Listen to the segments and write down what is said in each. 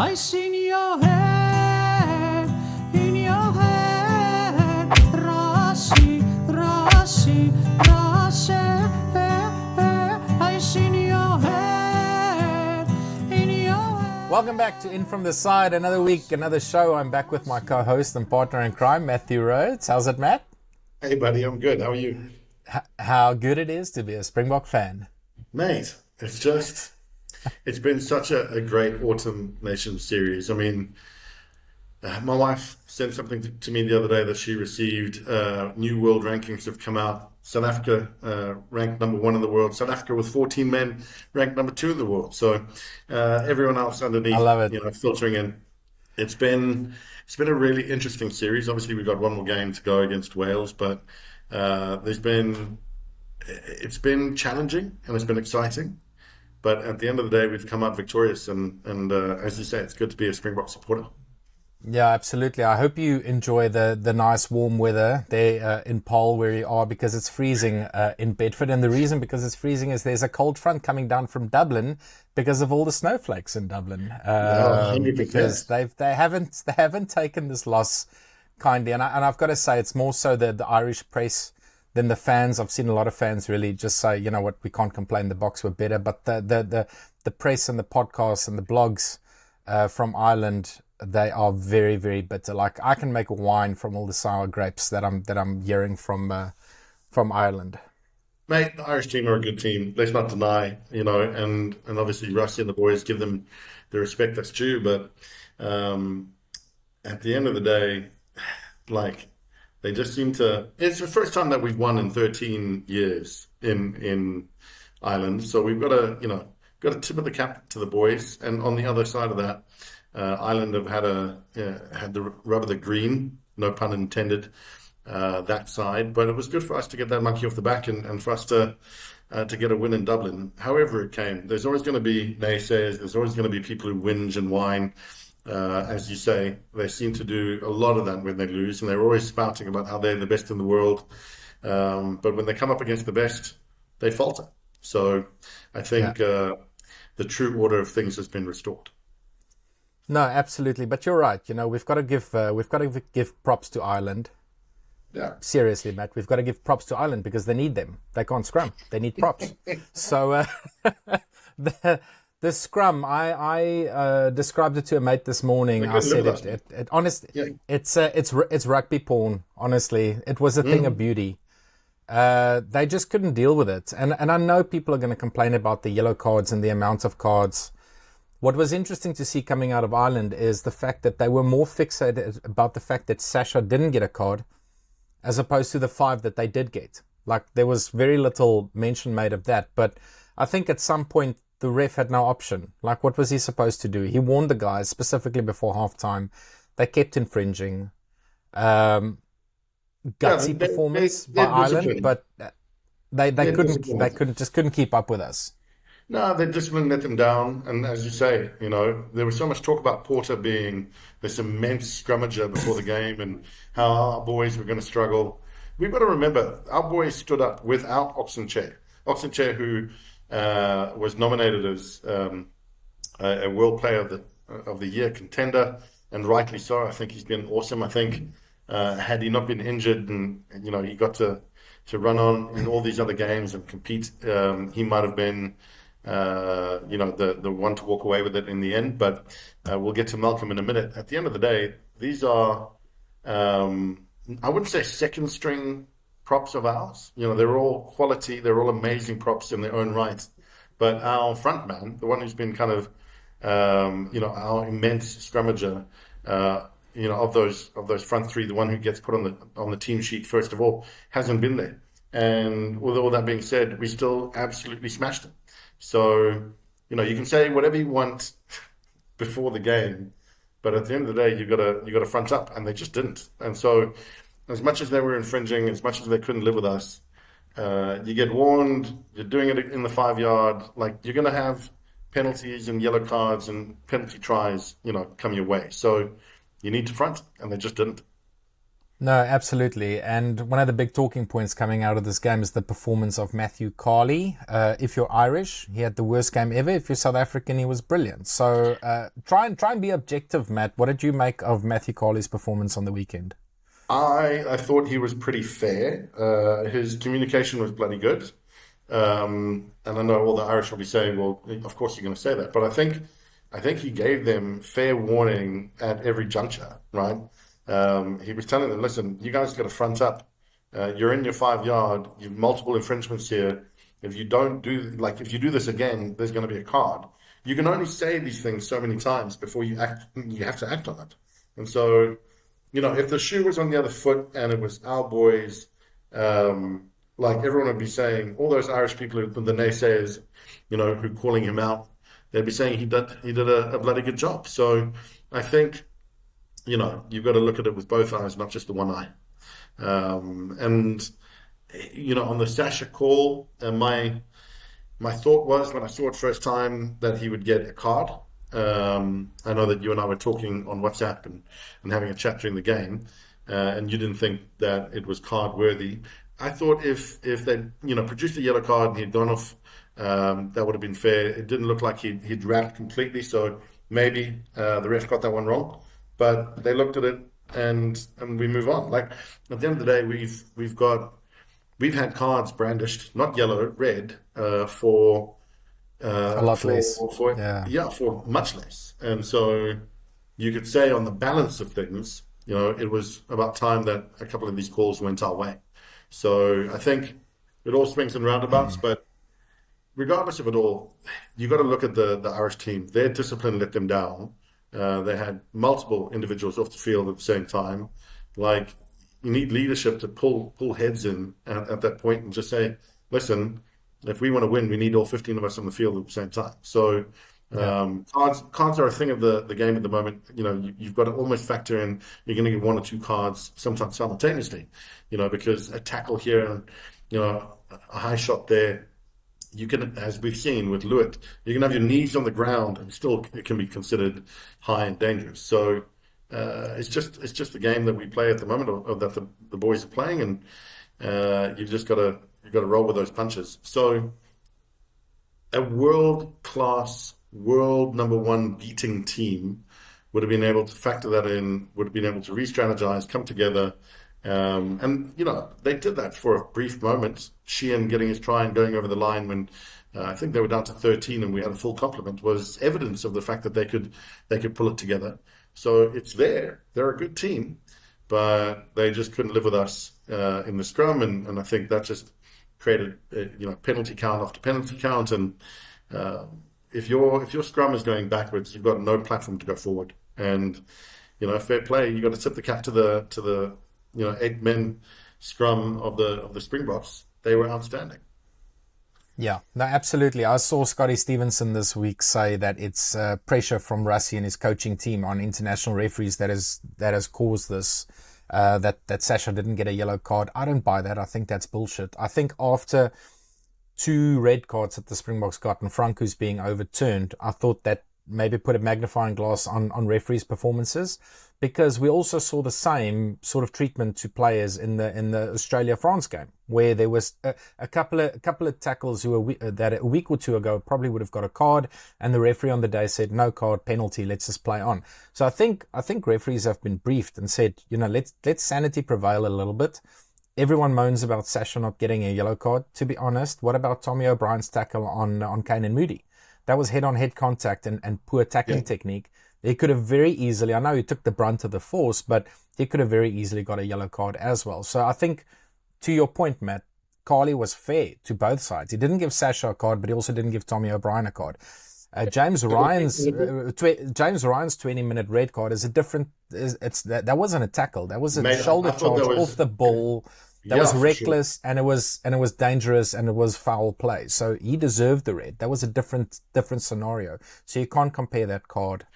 I seen your head, in your head, Rasi, Rasi, Rasi. I seen your head, in your head. Welcome back to In From the Side, another week, another show. I'm back with my co-host and partner in crime, Matthew Rhodes. How's it, Matt? Hey, buddy, I'm good. How are you? How good it is to be a Springbok fan. Mate, it's been such a great Autumn Nations series. I mean, my wife sent something to me the other day that she received. New world rankings have come out. South Africa ranked number 1 in the world. South Africa with 14 men ranked number 2 in the world. So everyone else underneath, I love it. filtering in. It's been a really interesting series. Obviously, we've got one more game to go against Wales, but it's been challenging and it's been exciting. But at the end of the day, we've come out victorious, and as you say, it's good to be a Springbok supporter. Yeah, absolutely. I hope you enjoy the nice warm weather there in Paarl where you are, because it's freezing in Bedford. And the reason because it's freezing is there's a cold front coming down from Dublin because of all the snowflakes in Dublin. 100%. Because they haven't taken this loss kindly. And I've got to say, it's more so the Irish press than the fans. I've seen a lot of fans really just say, you know what, we can't complain, the Boks were better. But the press and the podcasts and the blogs from Ireland, they are very, very bitter. Like, I can make a wine from all the sour grapes that I'm hearing from Ireland. Mate, the Irish team are a good team. Let's not deny, and obviously Rusty and the boys, give them the respect that's due. But at the end of the day, like, they just seem to. It's the first time that we've won in 13 years in Ireland. So we've got to tip of the cap to the boys. And on the other side of that, Ireland have had the rub of the green, no pun intended, that side. But it was good for us to get that monkey off the back and for us to get a win in Dublin. However it came, there's always going to be naysayers. There's always going to be people who whinge and whine. As you say, they seem to do a lot of that when they lose, and they're always spouting about how they're the best in the world. But when they come up against the best, they falter. So I think the true order of things has been restored. No, absolutely. But you're right. We've got to give props to Ireland. Yeah. Seriously, Matt, we've got to give props to Ireland because they need them. They can't scrum. They need props. So the scrum, I described it to a mate this morning. I said it honestly, it's rugby porn. Honestly, it was a thing of beauty. They just couldn't deal with it, and I know people are going to complain about the yellow cards and the amount of cards. What was interesting to see coming out of Ireland is the fact that they were more fixated about the fact that Sasha didn't get a card, as opposed to the 5 that they did get. Like, there was very little mention made of that. But I think at some point the ref had no option. Like, what was he supposed to do? He warned the guys specifically before halftime. They kept infringing. Gutsy performance by Ireland, but they couldn't keep up with us. No, their discipline let them down. And as you say, there was so much talk about Porter being this immense scrummager before the game and how our boys were going to struggle. We've got to remember, our boys stood up without Oxenchair, who was nominated as a World Player of the Year contender, and rightly so. I think he's been awesome. I think had he not been injured and he got to run on in all these other games and compete, he might have been the one to walk away with it in the end. But we'll get to Malcolm in a minute. At the end of the day, these are I wouldn't say second string props of ours. They're all quality, they're all amazing props in their own right. But our front man, the one who's been kind of our immense scrummager, of those front 3, the one who gets put on the team sheet first of all, hasn't been there. And with all that being said, we still absolutely smashed him. So, you can say whatever you want before the game, but at the end of the day, you got to front up, and they just didn't. And so, as much as they were infringing, as much as they couldn't live with us, you get warned. You're doing it in the 5-yard. Like, you're going to have penalties and yellow cards and penalty tries, come your way. So you need to front, and they just didn't. No, absolutely. And one of the big talking points coming out of this game is the performance of Matthew Carley. If you're Irish, he had the worst game ever. If you're South African, he was brilliant. So try and be objective, Matt. What did you make of Matthew Carley's performance on the weekend? I thought he was pretty fair. His communication was bloody good. And I know all the Irish will be saying, well, of course you're going to say that. But I think he gave them fair warning at every juncture, right? He was telling them, listen, you guys got to front up. You're in your 5 yard. You've multiple infringements here. If you don't do, like, if you do this again, there's going to be a card. You can only say these things so many times before you act. You have to act on it. And so, if the shoe was on the other foot and it was our boys, like everyone would be saying, all those Irish people who the naysayers, who calling him out, they'd be saying he did a bloody good job. So I think, you've got to look at it with both eyes, not just the one eye. And on the Sasha call, my thought was when I saw it first time that he would get a card. I know that you and I were talking on WhatsApp and having a chat during the game, and you didn't think that it was card worthy. I thought if they produced a yellow card and he'd gone off, that would have been fair. It didn't look like he'd wrapped completely, so maybe the ref got that one wrong. But they looked at it and we move on. Like at the end of the day, we've had cards brandished, not yellow, red, for A lot less. Yeah. for much less. And so you could say on the balance of things, it was about time that a couple of these calls went our way. So I think it all swings and roundabouts, but regardless of it all, you got to look at the Irish team. Their discipline let them down. They had multiple individuals off the field at the same time. Like, you need leadership to pull heads in at that point and just say, listen, if we want to win, we need all 15 of us on the field at the same time. So cards are a thing of the game at the moment. You've got to almost factor in you're going to get one or two cards sometimes simultaneously, because a tackle here and, a high shot there, you can, as we've seen with Lewitt, you can have your knees on the ground and still it can be considered high and dangerous. So it's just the game that we play at the moment, or that the boys are playing, and you've got to roll with those punches. So a world-class, world number one beating team would have been able to factor that in, would have been able to re-strategize, come together. And they did that for a brief moment. Sheehan getting his try and going over the line when I think they were down to 13 and we had a full complement was evidence of the fact that they could pull it together. So it's there. They're a good team, but they just couldn't live with us in the scrum, and I think that just created penalty count after penalty count. And if your scrum is going backwards, you've got no platform to go forward. And fair play, you got to tip the cap to the 8-men scrum of the Springboks. They were outstanding. Yeah, no, absolutely. I saw Scotty Stevenson this week say that it's pressure from Rassie and his coaching team on international referees that has caused this. That Sasha didn't get a yellow card. I don't buy that. I think that's bullshit. I think after 2 red cards that the Springboks got and Franco's being overturned, I thought that maybe put a magnifying glass on referees' performances, because we also saw the same sort of treatment to players in the Australia-France game, where there was a couple of tackles that a week or two ago probably would have got a card, and the referee on the day said no card, penalty, let's just play on. So I think referees have been briefed and said, let's sanity prevail a little bit. Everyone moans about Sasha not getting a yellow card. To be honest, what about Tommy O'Brien's tackle on Kane and Moody? That was head-on-head contact and poor tackling technique. He could have very easily, I know he took the brunt of the force, but he could have very easily got a yellow card as well. So I think, to your point, Matt, Carley was fair to both sides. He didn't give Sasha a card, but he also didn't give Tommy O'Brien a card. James Ryan's 20-minute red card is a different. That wasn't a tackle. That was a shoulder charge off the ball. That was reckless, sure. and it was dangerous, and it was foul play. So he deserved the red. That was a different scenario. So you can't compare that card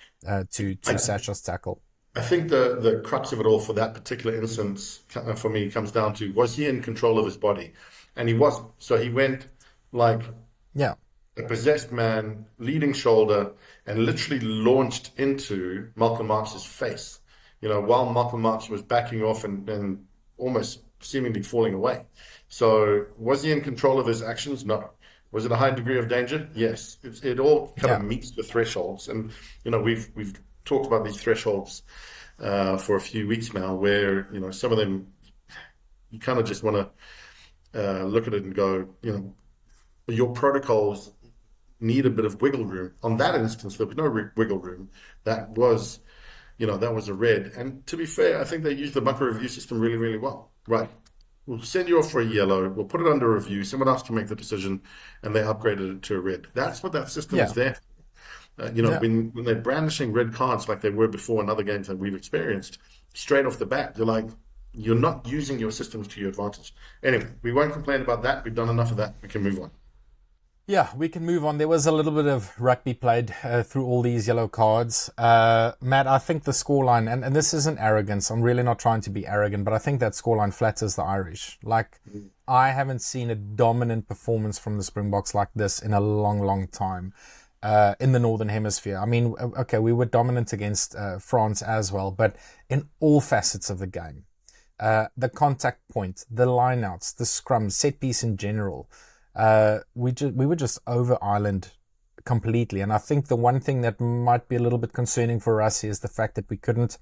to Sasha's tackle. I think the crux of it all for that particular instance, for me, comes down to, was he in control of his body? And he wasn't. So he went like a possessed man, leading shoulder, and literally launched into Malcolm Marx's face. while Malcolm Marx was backing off and almost seemingly falling away. So was he in control of his actions? No. Was it a high degree of danger? Yes. It all kind of meets the thresholds. And, we've talked about these thresholds for a few weeks now where, some of them, you kind of just want to look at it and go, your protocols need a bit of wiggle room. On that instance, there was no wiggle room. That was a red. And to be fair, I think they used the bunker review system really, really well. Right. We'll send you off for a yellow. We'll put it under review. Someone else can make the decision, and they upgraded it to a red. That's what that system is there. When they're brandishing red cards like they were before in other games that we've experienced, straight off the bat, you're not using your systems to your advantage. Anyway, we won't complain about that. We've done enough of that. We can move on. Yeah, we can move on. There was a little bit of rugby played through all these yellow cards. Matt, I think the scoreline, and this isn't arrogance, I'm really not trying to be arrogant, but I think that scoreline flatters the Irish. I haven't seen a dominant performance from the Springboks like this in a long, long time in the Northern Hemisphere. I mean, okay, we were dominant against France as well, but in all facets of the game. The contact point, the lineouts, the scrum, set piece in general. We were just over Ireland completely, and I think the one thing that might be a little bit concerning for us is the fact that we couldn't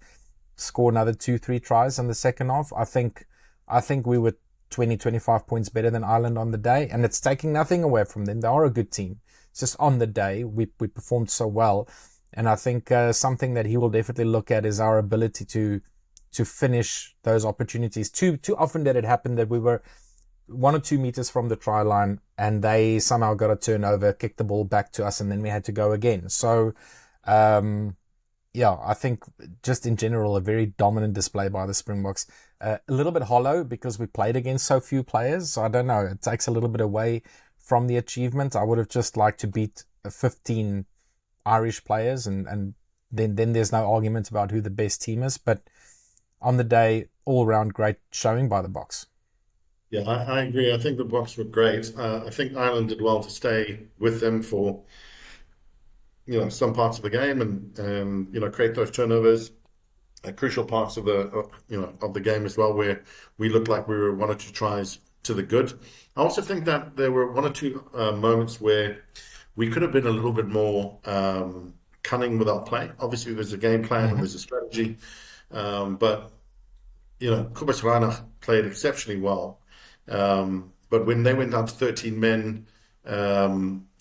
score another 2-3 tries in the second half. I think we were 20-25 points better than Ireland on the day, and it's taking nothing away from them. They are a good team. It's just on the day we performed so well, and I think something that he will definitely look at is our ability to finish those opportunities. Too often did it happen that we were 1 or 2 meters from the try line and they somehow got a turnover, kicked the ball back to us, and then we had to go again. So, I think just in general, a very dominant display by the Springboks. A little bit hollow because we played against so few players. So I don't know. It takes a little bit away from the achievement. I would have just liked to beat 15 Irish players and then there's no argument about who the best team is. But on the day, all round great showing by the Boks. Yeah, I agree. I think the Boks were great. I think Ireland did well to stay with them for, some parts of the game and create those turnovers, crucial parts of the game as well, where we looked like we were 1 or 2 tries to the good. I also think that there were 1 or 2 moments where we could have been a little bit more cunning with our play. Obviously, there's a game plan and there's a strategy, but Kobus Reinach played exceptionally well. But when they went down to 13 men,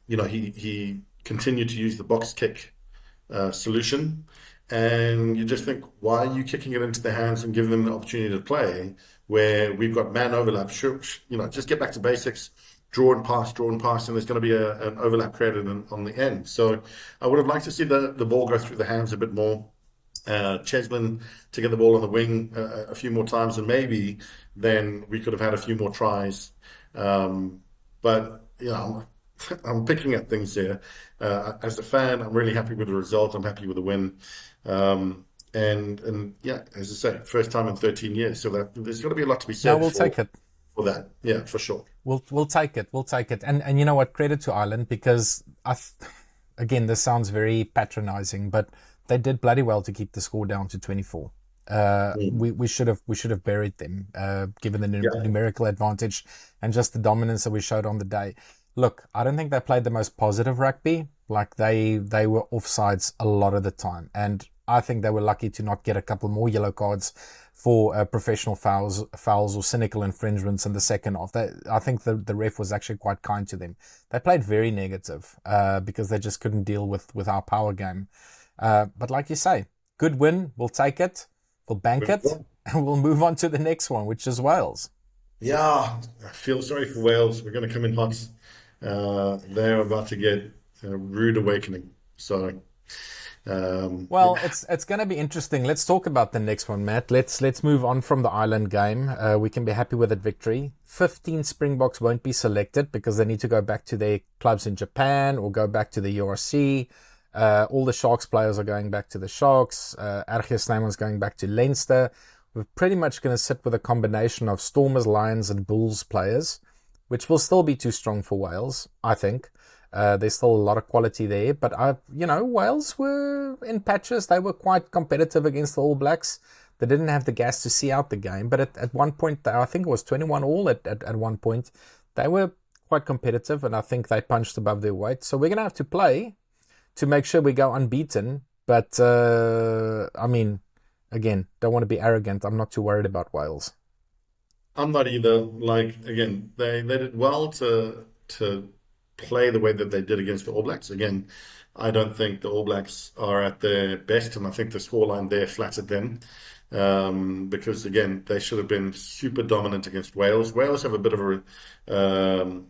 he continued to use the box kick solution. And you just think, why are you kicking it into their hands and giving them the opportunity to play where we've got man overlap? Sure, just get back to basics, draw and pass, and there's going to be an overlap created on the end. So I would have liked to see the ball go through the hands a bit more. Cheslin to get the ball on the wing a few more times, and maybe then we could have had a few more tries. But I'm picking at things here. As a fan, I'm really happy with the result. I'm happy with the win. And as I say, first time in 13 years. So there's got to be a lot to be said. No, we'll take it for that. Yeah, for sure. We'll take it. We'll take it. And you know what? Credit to Ireland, because again, this sounds very patronizing, but they did bloody well to keep the score down to 24. We should have buried them, given the numerical advantage and just the dominance that we showed on the day. Look, I don't think they played the most positive rugby. Like they were offsides a lot of the time, and I think they were lucky to not get a couple more yellow cards for professional fouls or cynical infringements in the second half. I think the ref was actually quite kind to them. They played very negative because they just couldn't deal with our power game. But like you say, good win. We'll take it. We'll bank it. And we'll move on to the next one, which is Wales. Yeah, I feel sorry for Wales. We're going to come in hot. They're about to get a rude awakening. So, well, it's going to be interesting. Let's talk about the next one, Matt. Let's move on from the Ireland game. We can be happy with that victory. 15 Springboks won't be selected because they need to go back to their clubs in Japan or go back to the URC. All the Sharks players are going back to the Sharks. RG Snyman's going back to Leinster. We're pretty much going to sit with a combination of Stormers, Lions and Bulls players, which will still be too strong for Wales, I think. There's still a lot of quality there, but Wales were in patches. They were quite competitive against the All Blacks. They didn't have the gas to see out the game, but at one point, I think it was 21 all at one point. They were quite competitive, and I think they punched above their weight. So we're going to have to play to make sure we go unbeaten. But, again, don't want to be arrogant. I'm not too worried about Wales. I'm not either. Again, they did well to play the way that they did against the All Blacks. Again, I don't think the All Blacks are at their best, and I think the scoreline there flattered them. Because again, they should have been super dominant against Wales. Wales have a bit of a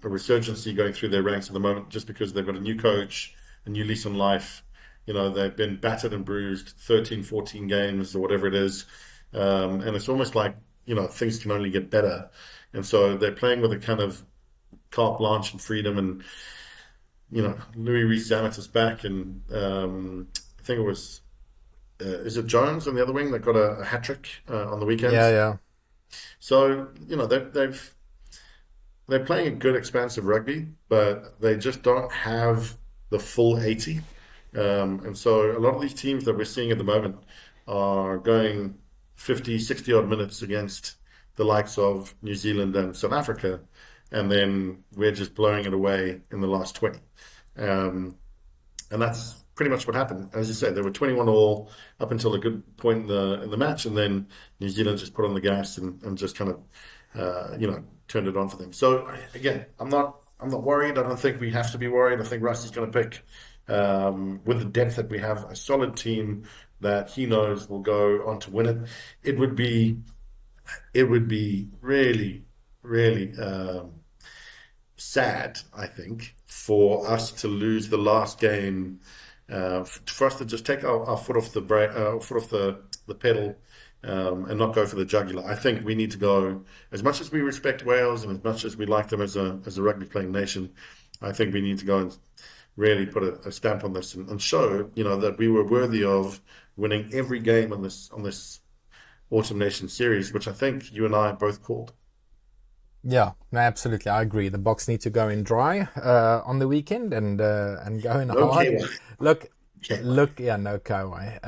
resurgency going through their ranks at the moment, just because they've got a new coach, a new lease on life. They've been battered and bruised 13, 14 games or whatever it is. And it's almost like, things can only get better. And so they're playing with a kind of carte blanche and freedom. And, Louis Rees-Zammit is back. And I think it was, is it Jones on the other wing that got a hat-trick on the weekend? Yeah. So, they're playing a good, expansive rugby, but they just don't have the full 80. And so a lot of these teams that we're seeing at the moment are going 50, 60 odd minutes against the likes of New Zealand and South Africa, and then we're just blowing it away in the last 20. And that's pretty much what happened. As you said, there were 21 all up until a good point in the match, and then New Zealand just put on the gas and just kind of turned it on for them. So again, I'm not worried. I don't think we have to be worried. I think Rusty's going to pick, with the depth that we have, a solid team that he knows will go on to win it. It would be really, really sad, I think, for us to lose the last game, for us to just take our foot off the pedal, and not go for the jugular. I think we need to go, as much as we respect Wales and as much as we like them as a rugby playing nation. I think we need to go and really put a stamp on this and show, that we were worthy of winning every game on this Autumn Nation series, which I think you and I both called. Yeah, no, absolutely. I agree. The Boks need to go in dry on the weekend and go in hard. Look, no Kawhi.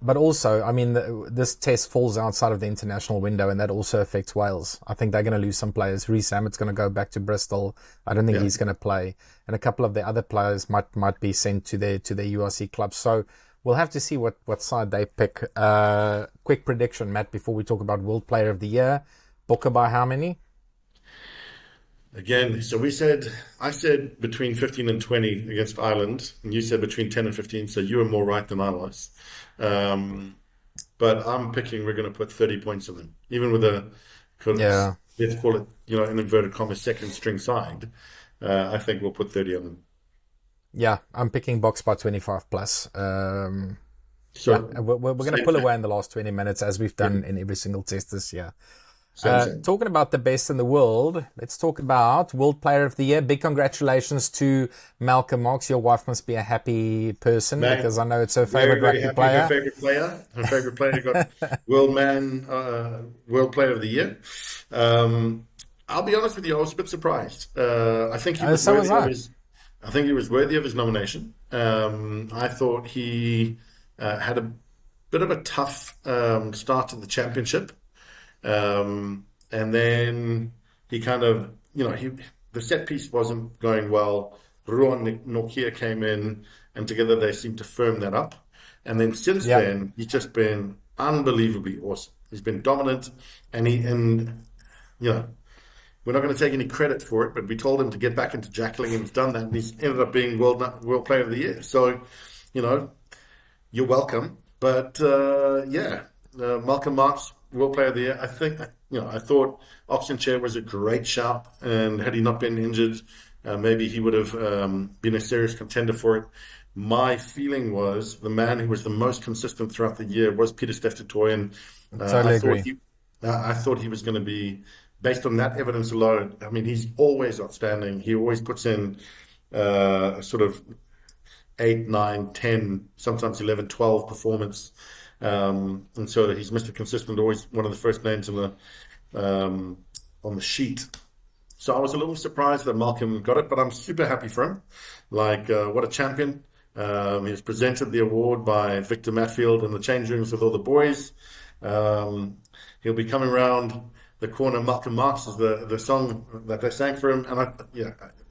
But also, this test falls outside of the international window, and that also affects Wales. I think they're going to lose some players. Rees-Zammit's going to go back to Bristol. I don't think he's going to play, and a couple of the other players might be sent to their URC clubs. So we'll have to see what side they pick. Quick prediction, Matt, before we talk about World Player of the Year. Booker by how many? Again, so I said between 15 and 20 against Ireland, and you said between 10 and 15, so you were more right than I was. But I'm picking we're going to put 30 points on them, even with let's call it, in inverted commas, second string side. I think we'll put 30 on them. Yeah, I'm picking Boks by 25 plus. We're going to pull away in the last 20 minutes, as we've done in every single test this year. Talking about the best in the world, let's talk about World Player of the Year. Big congratulations to Malcolm Marx. Your wife must be a happy person, because I know it's her favorite rugby player. Her favorite player got World Player of the Year. I'll be honest with you, I was a bit surprised. I think he was worthy of his nomination. I thought he had a bit of a tough start to the championship. And then he kind of, the set piece wasn't going well. Ruan Nokia came in, and together they seemed to firm that up. And then since then, he's just been unbelievably awesome. He's been dominant, and we're not going to take any credit for it, but we told him to get back into jackling, and he's done that, and he's ended up being World Player of the Year. So, you're welcome. But Malcolm Marx, World Player of the Year. I think, I thought Oxenchair was a great shout, and had he not been injured, maybe he would have been a serious contender for it. My feeling was the man who was the most consistent throughout the year was Peter Steph du Toit. I thought he was going to be, based on that evidence alone. He's always outstanding. He always puts in sort of 8, 9, 10, sometimes 11, 12 performance. And so he's Mr. Consistent, always one of the first names on the sheet. So I was a little surprised that Malcolm got it, but I'm super happy for him. Like, what a champion. He was presented the award by Victor Matfield in the change rooms with all the boys. He'll be coming around the corner. Malcolm Marks is the song that they sang for him. And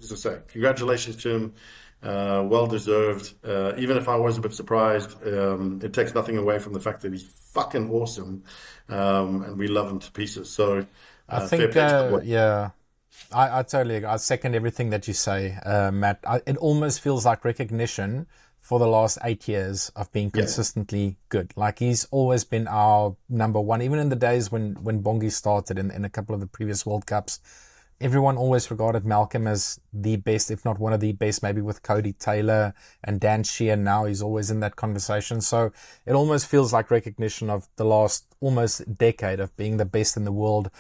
as I say, congratulations to him. Well deserved. Even if I was a bit surprised, it takes nothing away from the fact that he's fucking awesome. And we love him to pieces. So I think, I totally agree. I second everything that you say, Matt. It almost feels like recognition for the last 8 years of being consistently good. Like, he's always been our number one, even in the days when Bongi started in a couple of the previous World Cups. Everyone always regarded Malcolm as the best, if not one of the best, maybe with Cody Taylor and Dan Sheehan. Now he's always in that conversation. So it almost feels like recognition of the last almost decade of being the best in the world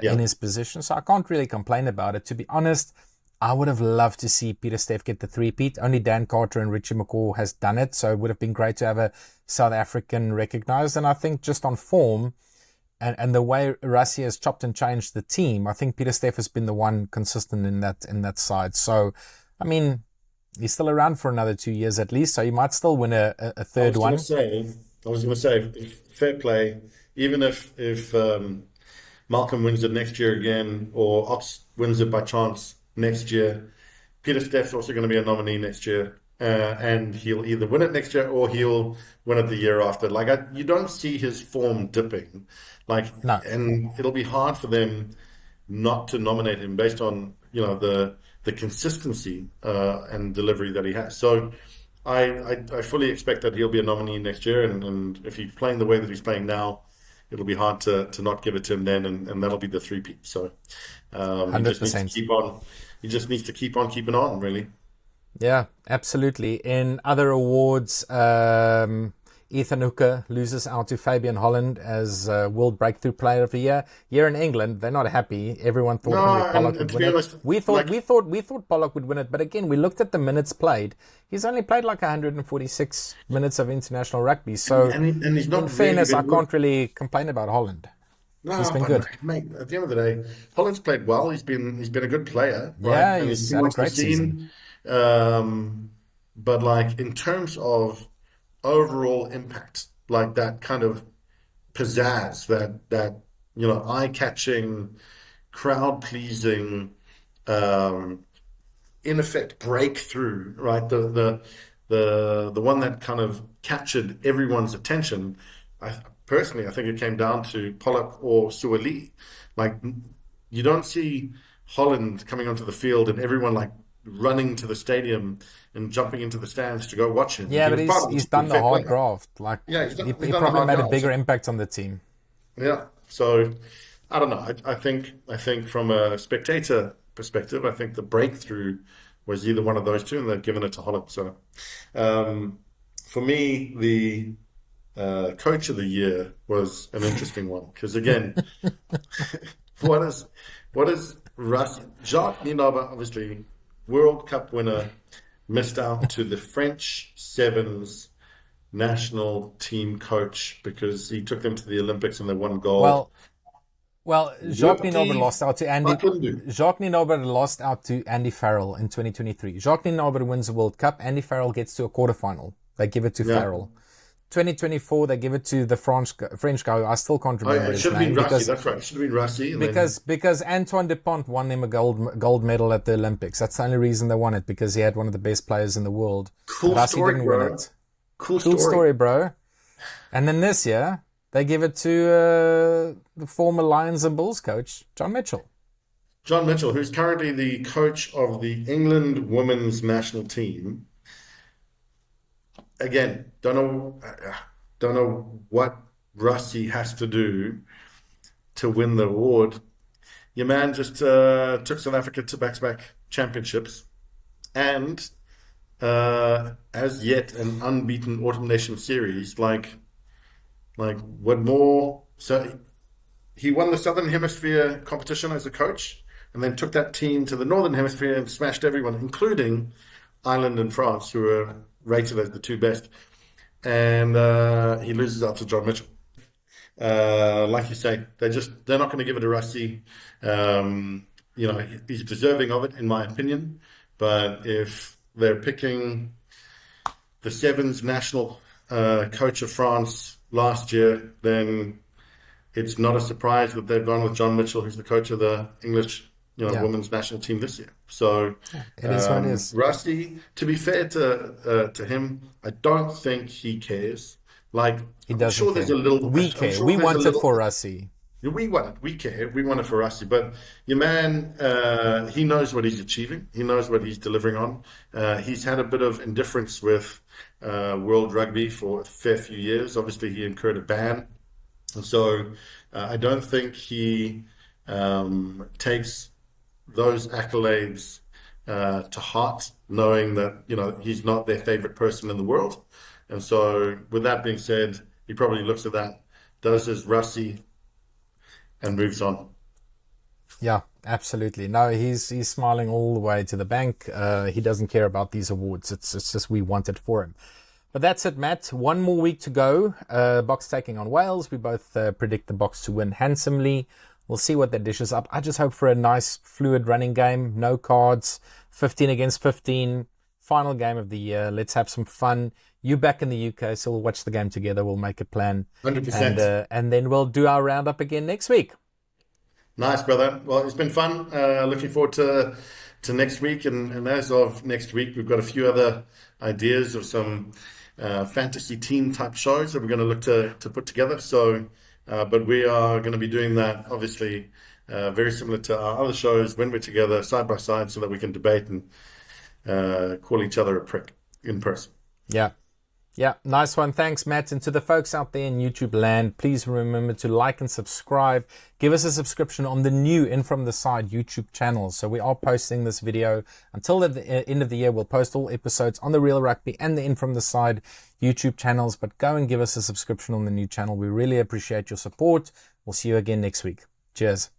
in his position. So I can't really complain about it. To be honest, I would have loved to see Peter Steff get the three-peat. Only Dan Carter and Richie McCaw has done it. So it would have been great to have a South African recognized. And I think just on form, and the way Rassie has chopped and changed the team, I think Peter Steff has been the one consistent in that side. So, I mean, he's still around for another 2 years at least, so he might still win a third one. I was going to say, fair play. Even if Malcolm wins it next year again, or Ox wins it by chance next year, Peter Steff's also going to be a nominee next year. And he'll either win it next year or he'll win it the year after. Like, you don't see his form dipping. Like, no. And it'll be hard for them not to nominate him based on, the consistency and delivery that he has. So I fully expect that he'll be a nominee next year. And if he's playing the way that he's playing now, it'll be hard to not give it to him then, and that'll be the three-peat. So 100%. He just needs to keep on keeping on, really. Yeah, absolutely. In other awards, Ethan Hooker loses out to Fabian Holland as World Breakthrough Player of the Year. Here in England, they're not happy. Everyone thought Pollock would win it. We thought Pollock would win it, but again, we looked at the minutes played. He's only played like 146 minutes of international rugby. So, and he's not in fairness, I can't really complain about Holland. No, he's been good. Mate, at the end of the day, Holland's played well. He's been a good player. Right? Yeah, he's had a great season. But like, in terms of overall impact, like that kind of pizzazz, that eye-catching, crowd-pleasing, in effect breakthrough, right? The one that kind of captured everyone's attention. Personally, I think it came down to Pollock or Suoli. Like, you don't see Holland coming onto the field and everyone like running to the stadium and jumping into the stands to go watch him. Yeah, but he's done the hard graft. Like, he probably made a bigger impact on the team. Yeah. So I don't know. I think from a spectator perspective, I think the breakthrough was either one of those two, and they've given it to Holland. So for me, the coach of the year was an interesting one because, again, what is Russ? Jacques Nienaber, obviously World Cup winner, missed out to the French Sevens national team coach because he took them to the Olympics and they won gold. Well, Jacques Nienaber lost out to Andy. Jacques Nienaber lost out to Andy Farrell in 2023. Jacques Nienaber wins the World Cup. Andy Farrell gets to a quarterfinal. They give it to Farrell. 2024, they give it to the French guy. I still can't remember his name. That's right. It should have been Rassie. Because Antoine Dupont won him a gold medal at the Olympics. That's the only reason they won it, because he had one of the best players in the world. Cool Rassie story, didn't bro. win it. Cool story, bro. And then this year, they give it to the former Lions and Bulls coach, John Mitchell. John Mitchell, who's currently the coach of the England women's national team. Again, don't know what Rassie has to do to win the award. Your man just took South Africa to back-to-back championships, and as yet an unbeaten Autumn Nation series. Like what more? So he won the Southern Hemisphere competition as a coach, and then took that team to the Northern Hemisphere and smashed everyone, including Ireland and France, who were rated as the two best. And he loses out to John Mitchell. Like you say, they're not going to give it to Rassie. he's deserving of it, in my opinion. But if they're picking the Sevens national coach of France last year, then it's not a surprise that they've gone with John Mitchell, who's the coach of the English women's national team this year. So it is what it is. Rusty, to be fair to him, I don't think he cares. Like, he doesn't I'm sure care. There's a little. We care. Sure we want it for Rusty. We want it. We care. We want it for Rusty. But your man, he knows what he's achieving. He knows what he's delivering on. He's had a bit of indifference with World Rugby for a fair few years. Obviously, he incurred a ban. And so I don't think he takes those accolades to heart, knowing that, he's not their favorite person in the world. And so with that being said, he probably looks at that, does his Rusty, and moves on. Yeah, absolutely. No, he's smiling all the way to the bank. He doesn't care about these awards. It's just we want it for him. But that's it, Matt. One more week to go. Boks taking on Wales. We both predict the Boks to win handsomely. We'll see what that dishes up. I just hope for a nice, fluid running game. No cards. 15 against 15. Final game of the year. Let's have some fun. You back in the UK, so we'll watch the game together. We'll make a plan. 100%. And then we'll do our roundup again next week. Nice, brother. Well, it's been fun. Looking forward to next week. And as of next week, we've got a few other ideas of some fantasy team type shows that we're going to look to put together. So, but we are going to be doing that, obviously, very similar to our other shows when we're together side by side, so that we can debate and call each other a prick in person. Yeah, nice one. Thanks, Matt. And to the folks out there in YouTube land, please remember to like and subscribe. Give us a subscription on the new In From The Side YouTube channel. So we are posting this video until the end of the year. We'll post all episodes on the Real Rugby and the In From The Side YouTube channels. But go and give us a subscription on the new channel. We really appreciate your support. We'll see you again next week. Cheers.